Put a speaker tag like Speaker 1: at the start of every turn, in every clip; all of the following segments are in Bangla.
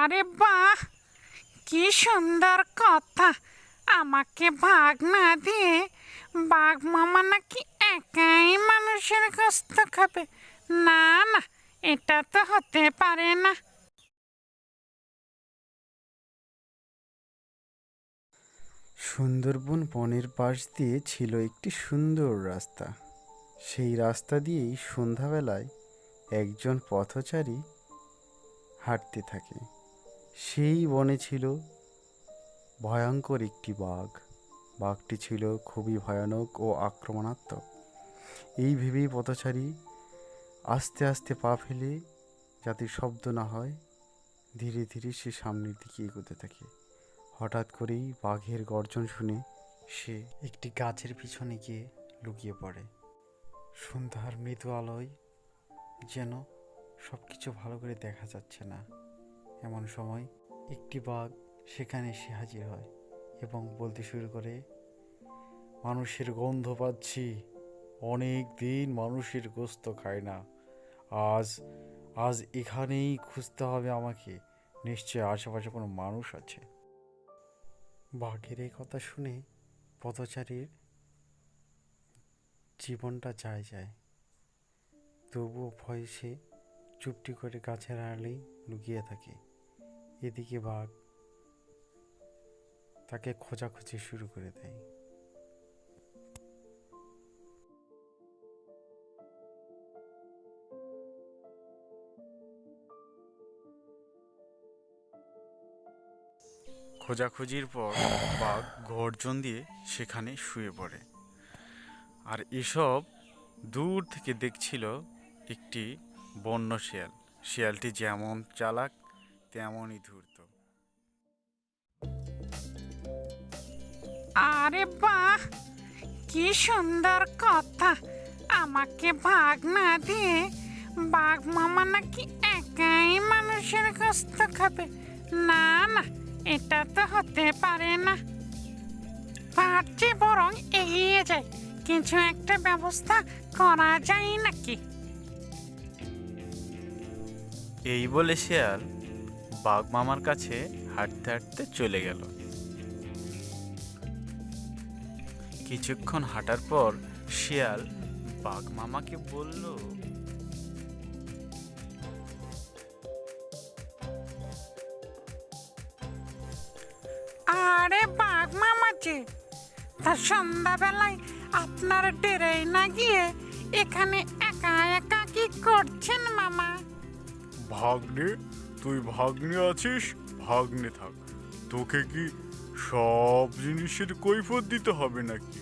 Speaker 1: আরে বাহ, কি সুন্দর কথা! আমাকে ভাগ না দিয়ে বাঘ মামা নাকি একাই মানুষের গোস্ত খাবে? না না, এটা তো হতে পারে না।
Speaker 2: সুন্দরবন বনের পাশ দিয়ে ছিল একটি সুন্দর রাস্তা। সেই রাস্তা দিয়েই সন্ধ্যাবেলায় একজন পথচারী হাঁটতে থাকে। সেই বনে ছিল ভয়ঙ্কর একটি বাঘ। বাঘটি ছিল খুবই ভয়ানক ও আক্রমণাত্মক। এই ভেবেই পথচারী আস্তে আস্তে পা ফেলে, যাতে শব্দ না হয়, ধীরে ধীরে সে সামনের দিকে এগোতে থাকে। হঠাৎ করেই বাঘের গর্জন শুনে সে একটি গাছের পিছনে গিয়ে লুকিয়ে পড়ে। সন্ধ্যার মৃদু আলোয় যেন সব কিছু ভালো করে দেখা যাচ্ছে না। এমন সময় একটি বাঘ সেখানে এসে হাজির হয় এবং বলতে শুরু করে, মানুষের গন্ধ পাচ্ছি, অনেক দিন মানুষের গোস্ত খায় না। আজ আজ এখানেই খুঁজতে হবে আমাকে, নিশ্চয় আশেপাশে কোনো মানুষ আছে। বাঘের এই কথা শুনে পথচারীর জীবনটা যায় যায়। তবুও ভয়ে সে চুপটি করে গাছের আড়ালেই লুকিয়ে থাকে। এদিকে বাঘ তাকে খোঁজাখুঁজি শুরু করে দেয়। খোঁজাখুঁজির পর বাঘ গর্জন দিয়ে সেখানে শুয়ে পড়ে। আর এসব দূর থেকে দেখছিল একটি বন্য শিয়াল। শিয়ালটি যেমন চালাক তেমনই ধূর্ত।
Speaker 1: আরে বাহ, কি সুন্দর কথা! আমাকে ভাগ না দিয়ে বাঘ মামা নাকি একাই মানুষের গোস্ত খাবে? না না, এটা তো হতে পারে না। পারছি বরং এগিয়ে যাই, কিছু একটা ব্যবস্থা করা যায় নাকি।
Speaker 3: এই বলে শেয়াল বাঘ মামার কাছে হাঁটতে হাঁটতে চলে গেল। কিছুক্ষণ হাঁটার পর শিয়াল বাঘ মামাকে বলল,
Speaker 1: আরে বাঘ মামা যে, তা সন্ধ্যাবেলায় আপনার ডেরায় না গিয়ে এখানে একা একা কি করছেন মামা?
Speaker 4: ভাগ্নে, তুই ভাগ্নে আছিস, ভাগ্নে থাক। তোকে কি সব জিনিসের কৈফিয়ত দিতে হবে নাকি?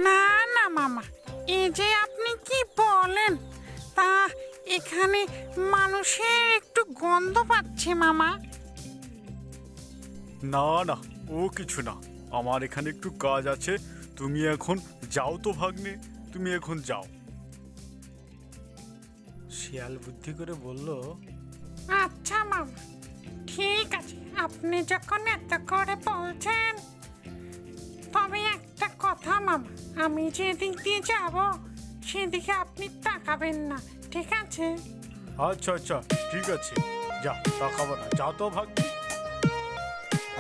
Speaker 1: না না মামা, এই যে আপনি কি বলেন, তা এখানে মানুষের একটু গন্ধ পাচ্ছি মামা।
Speaker 4: না না, ও কিছু না, আমার এখানে একটু কাজ আছে। তুমি এখন যাও তো ভাগ্নে, তুমি এখন যাও।
Speaker 2: শিয়াল বুদ্ধি করে বলল,
Speaker 1: আচ্ছা মামা, ঠিক আছে, আপনি যখন এত করে বলছেন। তবে একটা কথা মামা, আমি যেদিক দিয়ে যাব সেদিকে আপনি তাকাবেন না, ঠিক আছে?
Speaker 4: আচ্ছা আচ্ছা, ঠিক আছে, যা, তাকাবো না, যাও তো ভাগ্নে।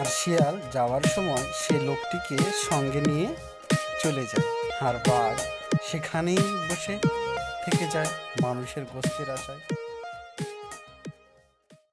Speaker 2: আর শিয়াল যাওয়ার সময় সে লোকটিকে সঙ্গে নিয়ে চলে যায়। আর বাঘ সেখানেই বসে থেকে যায় মানুষের গোস্তের আশায়।